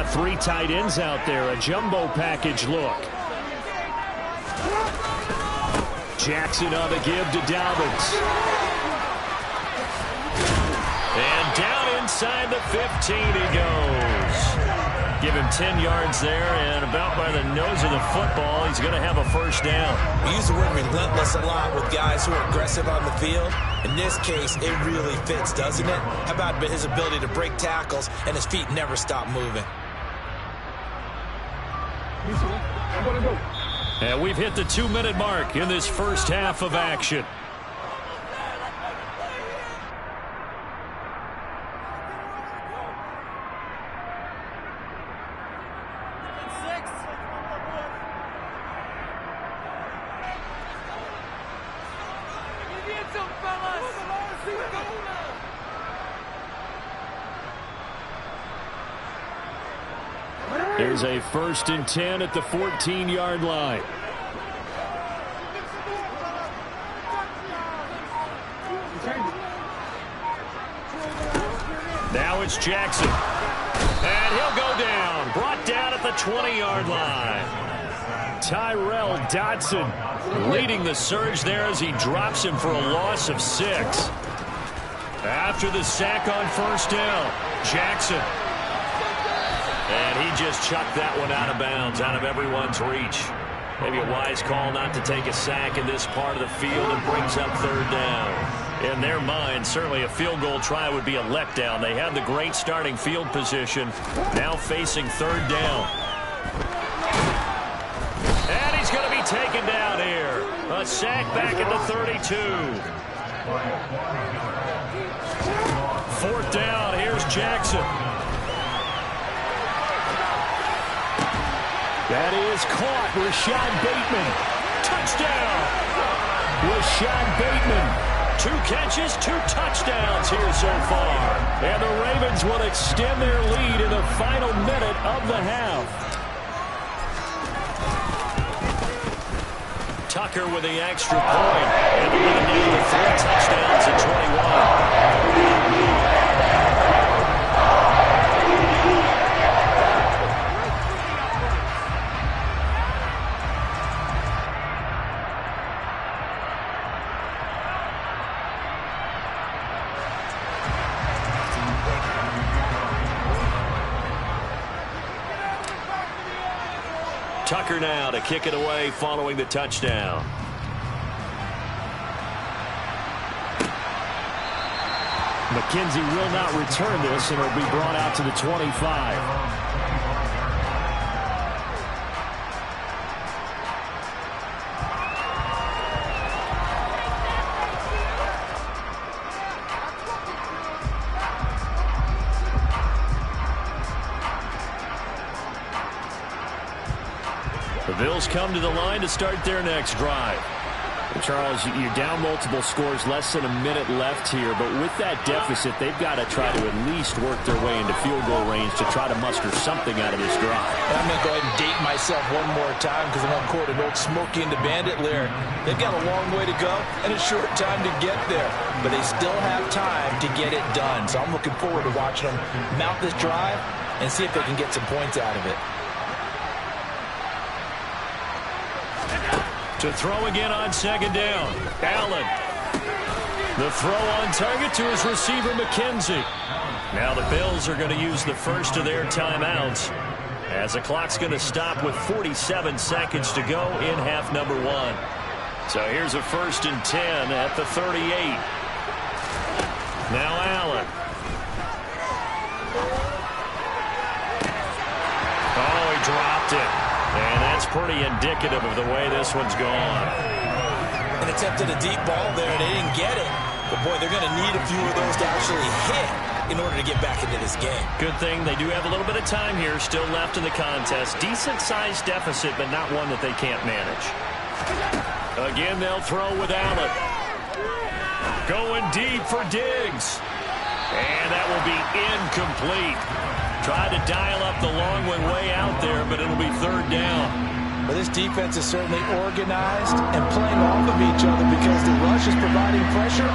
got three tight ends out there, a jumbo package look. Jackson on the give to Dobbins. And down inside the 15 he goes. Give him 10 yards there, and about by the nose of the football, he's going to have a first down. We use the word relentless a lot with guys who are aggressive on the field. In this case, it really fits, doesn't it? How about his ability to break tackles and his feet never stop moving? And we've hit the 2-minute mark in this first half of action. Here's a 1st and 10 at the 14-yard line. Now it's Jackson. And he'll go down. Brought down at the 20-yard line. Tyrel Dodson leading the surge there as he drops him for a loss of 6. After the sack on first down, Jackson. And he just chucked that one out of bounds, out of everyone's reach. Maybe a wise call not to take a sack in this part of the field, and brings up 3rd down. In their mind, certainly a field goal try would be a letdown. They have the great starting field position, now facing 3rd down. And he's going to be taken down here. A sack back at the 32. 4th down, here's Jackson. That is caught. Rashad Bateman. Touchdown. Rashad Bateman. 2 catches, 2 touchdowns here so far. And the Ravens will extend their lead in the final minute of the half. Tucker with the extra point. And the lead now to 3 touchdowns at 21. Tucker now to kick it away following the touchdown. McKenzie will not return this, and it'll be brought out to the 25. The Bills come to the line to start their next drive. And Charles, you're down multiple scores, less than a minute left here, but with that deficit, they've got to try to at least work their way into field goal range to try to muster something out of this drive. I'm going to go ahead and date myself one more time because I'm going to quote an old Smokey and the Bandit lyric. They've got a long way to go and a short time to get there, but they still have time to get it done. So I'm looking forward to watching them mount this drive and see if they can get some points out of it. To throw again on 2nd down. Allen. The throw on target to his receiver, McKenzie. Now the Bills are going to use the first of their timeouts as the clock's going to stop with 47 seconds to go in half number 1. So here's a 1st and 10 at the 38. Now Allen. Oh, he dropped it. And that's pretty indicative of the way this one's gone. And attempted a deep ball there, and they didn't get it. But, boy, they're going to need a few of those to actually hit in order to get back into this game. Good thing they do have a little bit of time here still left in the contest. Decent-sized deficit, but not one that they can't manage. Again, they'll throw with Allen. Going deep for Diggs. And that will be incomplete. Tried to dial up the long one way out there, but it'll be 3rd down. Well, this defense is certainly organized and playing off of each other because the rush is providing pressure,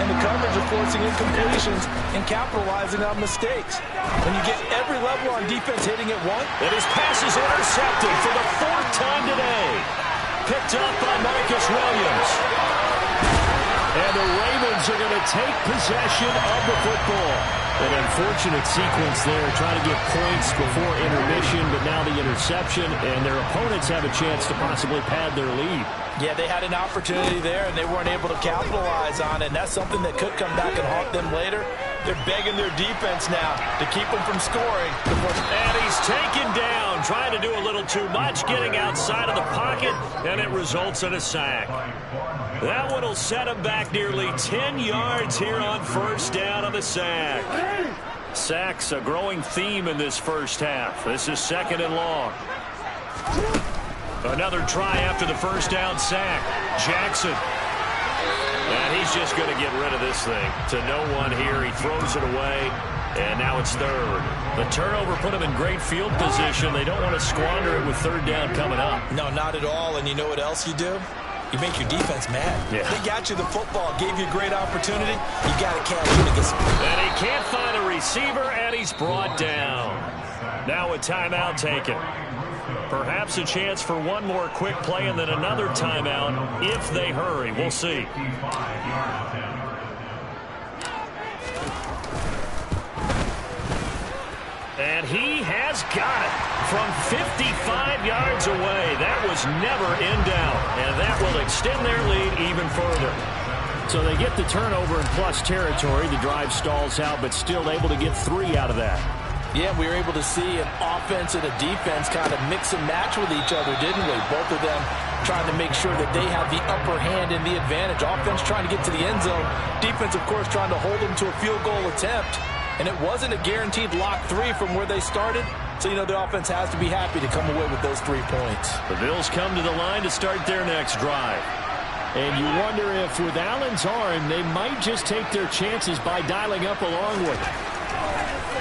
and the coverage are forcing incompletions and capitalizing on mistakes. When you get every level on defense hitting it once. And his pass is intercepted for the 4th time today. Picked up by Marcus Williams. And the Ravens are going to take possession of the football. An unfortunate sequence there, trying to get points before intermission, but now the interception, and their opponents have a chance to possibly pad their lead. Yeah, they had an opportunity there, and they weren't able to capitalize on it, and that's something that could come back and haunt them later. They're begging their defense now to keep them from scoring. And he's taken down, trying to do a little too much, getting outside of the pocket, and it results in a sack. That one will set him back nearly 10 yards here on first down on the sack. Sacks a growing theme in this first half. This is 2nd and long. Another try after the first down sack. Jackson. And he's just going to get rid of this thing. To no one here. He throws it away. And now it's 3rd. The turnover put him in great field position. They don't want to squander it with 3rd down coming up. No, not at all. And you know what else you do? You make your defense mad. Yeah. They got you the football, gave you a great opportunity. You got to catch him against. And he can't find a receiver, and he's brought down. Now a timeout taken. Perhaps a chance for one more quick play and then another timeout if they hurry. We'll see. And he has got it from 55 yards away. That was never in doubt, and that will extend their lead even further. So they get the turnover in plus territory. The drive stalls out, but still able to get 3 out of that. Yeah, we were able to see an offense and a defense kind of mix and match with each other, didn't we? Both of them trying to make sure that they have the upper hand and the advantage. Offense trying to get to the end zone. Defense, of course, trying to hold them to a field goal attempt. And it wasn't a guaranteed lock 3 from where they started. So, you know, the offense has to be happy to come away with those 3 points. The Bills come to the line to start their next drive. And you wonder if with Allen's arm, they might just take their chances by dialing up along with it.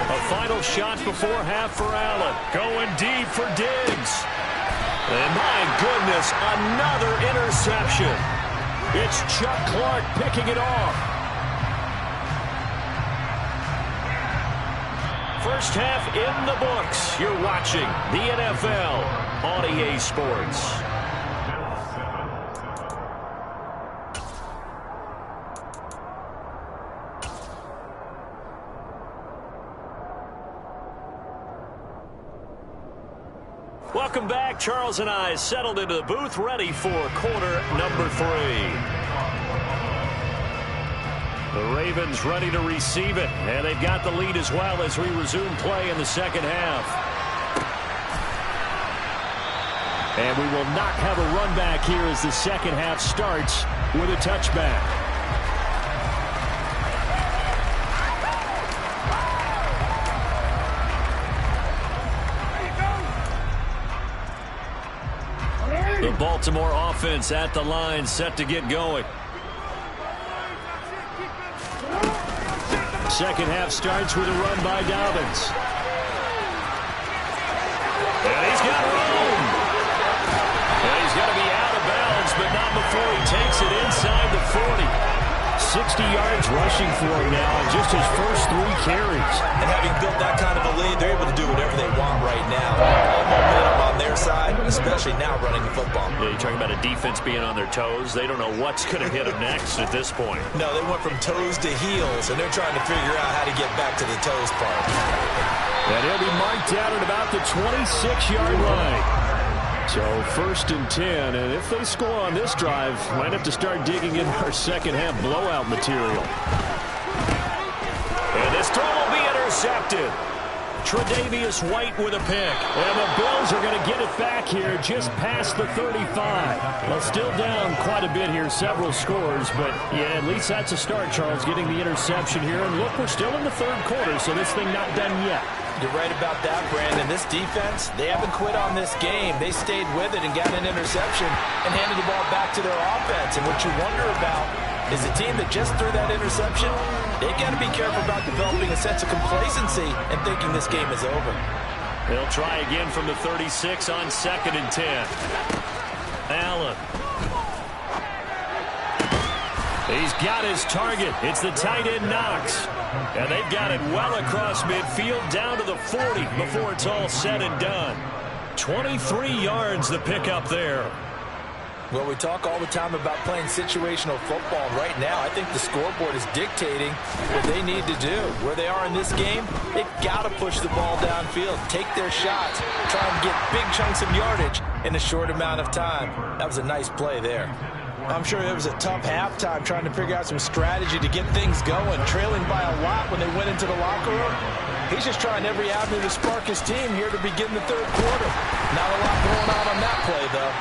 A final shot before half for Allen. Going deep for Diggs. And my goodness, another interception. It's Chuck Clark picking it off. First half in the books. You're watching the NFL on EA Sports. Welcome back. Charles and I settled into the booth, ready for quarter number 3. The Ravens ready to receive it, and they've got the lead as well as we resume play in the second half. And we will not have a run back here as the second half starts with a touchback. The Baltimore offense at the line, set to get going. Second half starts with a run by Dobbins. And he's got room. And he's going to be out of bounds, but not before he takes it inside the 40. 60 yards rushing for him now on just his first 3 carries. And having built that kind of a lead, they're able to do whatever they want right now. All momentum on their side, especially now running the football. Yeah, you're talking about a defense being on their toes. They don't know what's going to hit them next at this point. No, they went from toes to heels, and they're trying to figure out how to get back to the toes part. And he'll be marked out at about the 26-yard line. So 1st and 10, and if they score on this drive, might have to start digging in our second half blowout material. And this throw will be intercepted. Tre'Davious White with a pick. And the Bills are going to get it back here just past the 35. Well, still down quite a bit here, several scores, but yeah, at least that's a start, Charles, getting the interception here. And look, we're still in the 3rd quarter, so this thing not done yet. You're right about that, Brandon. This defense, they haven't quit on this game. They stayed with it and got an interception and handed the ball back to their offense. And what you wonder about is the team that just threw that interception, they've got to be careful about developing a sense of complacency and thinking this game is over. They'll try again from the 36 on 2nd and 10. Allen. He's got his target. It's the tight end, Knox. And they've got it well across midfield down to the 40 before it's all said and done. 23 yards the pickup there. Well, we talk all the time about playing situational football. Right now, I think the scoreboard is dictating what they need to do. Where they are in this game, they've got to push the ball downfield, take their shots, try and get big chunks of yardage in a short amount of time. That was a nice play there. I'm sure it was a tough halftime trying to figure out some strategy to get things going, trailing by a lot when they went into the locker room. He's just trying every avenue to spark his team here to begin the third quarter. Not a lot going on that play, though.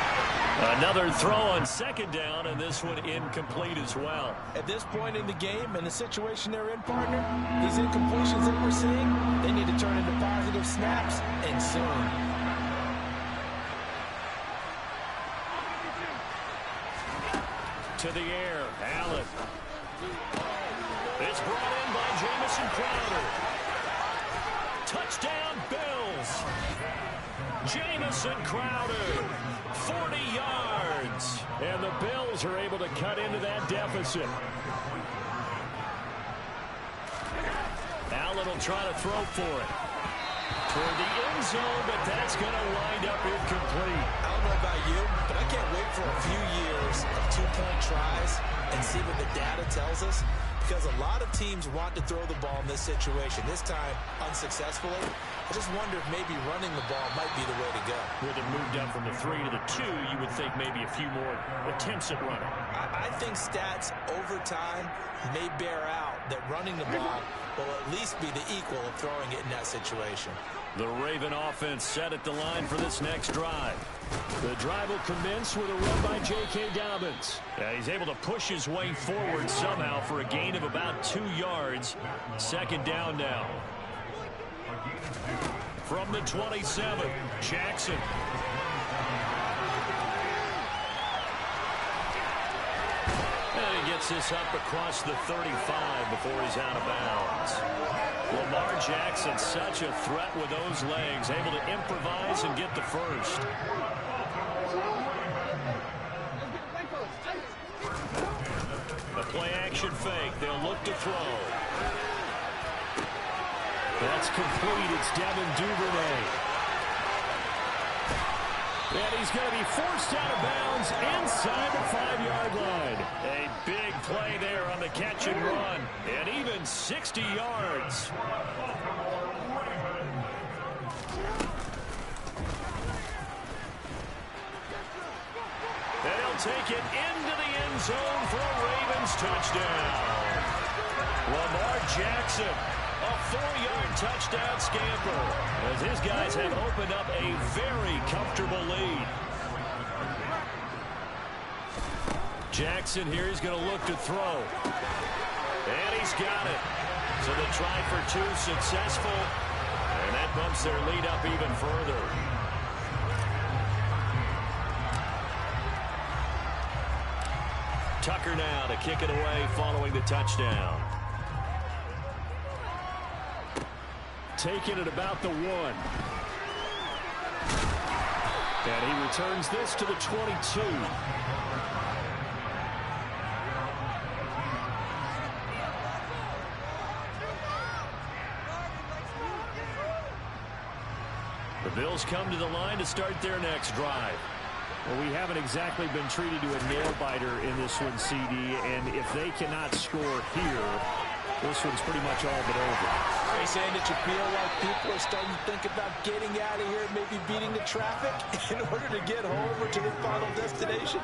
Another throw on second down, and this one incomplete as well. At this point in the game and the situation they're in, partner, these incompletions that we're seeing, they need to turn into positive snaps, and soon. To the air, Allen. It's brought in by Jamison Crowder. Touchdown, Bills. Jamison Crowder, 40 yards. And the Bills are able to cut into that deficit. Allen will try to throw for it. Toward the end zone, but that's going to wind up incomplete. I don't know about you, but I can't wait for a few years of two-point tries and see what the data tells us, because a lot of teams want to throw the ball in this situation. This time, unsuccessfully. I just wonder if maybe running the ball might be the way to go. With it moved up from the 3 to the 2, you would think maybe a few more attempts at running. I think stats over time may bear out that running the ball will at least be the equal of throwing it in that situation. The Raven offense set at the line for this next drive. The drive will commence with a run by J.K. Dobbins. Yeah, he's able to push his way forward somehow for a gain of about 2 yards. Second down now. From the 27, Jackson. And he gets this up across the 35 before he's out of bounds. Lamar Jackson, such a threat with those legs, able to improvise and get the first. A play-action fake. They'll look to throw. That's complete. It's Devin Duvernay. And he's going to be forced out of bounds inside the 5-yard line. A big play there on the catch and run. And even 60 yards. And he'll take it into the end zone for a Ravens touchdown. Lamar Jackson, a 4-yard touchdown scamper, as his guys have opened up a very comfortable lead. Jackson here is going to look to throw. And he's got it. So the try for 2 successful. And that bumps their lead up even further. Tucker now to kick it away following the touchdown. Taking it about the 1. And he returns this to the 22. The Bills come to the line to start their next drive. Well, we haven't exactly been treated to a nail-biter in this one, CD, and if they cannot score here, this one's pretty much all but over. Are you saying that you feel like people are starting to think about getting out of here and maybe beating the traffic in order to get home or to the final destination?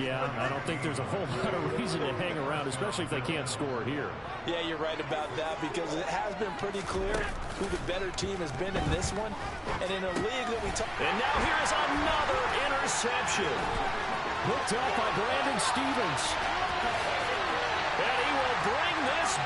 Yeah, I don't think there's a whole lot of reason to hang around, especially if they can't score here. Yeah, you're right about that, because it has been pretty clear who the better team has been in this one. And in a league that we talk... And now here's another interception. Hooked up by Brandon Stevens. And he will bring this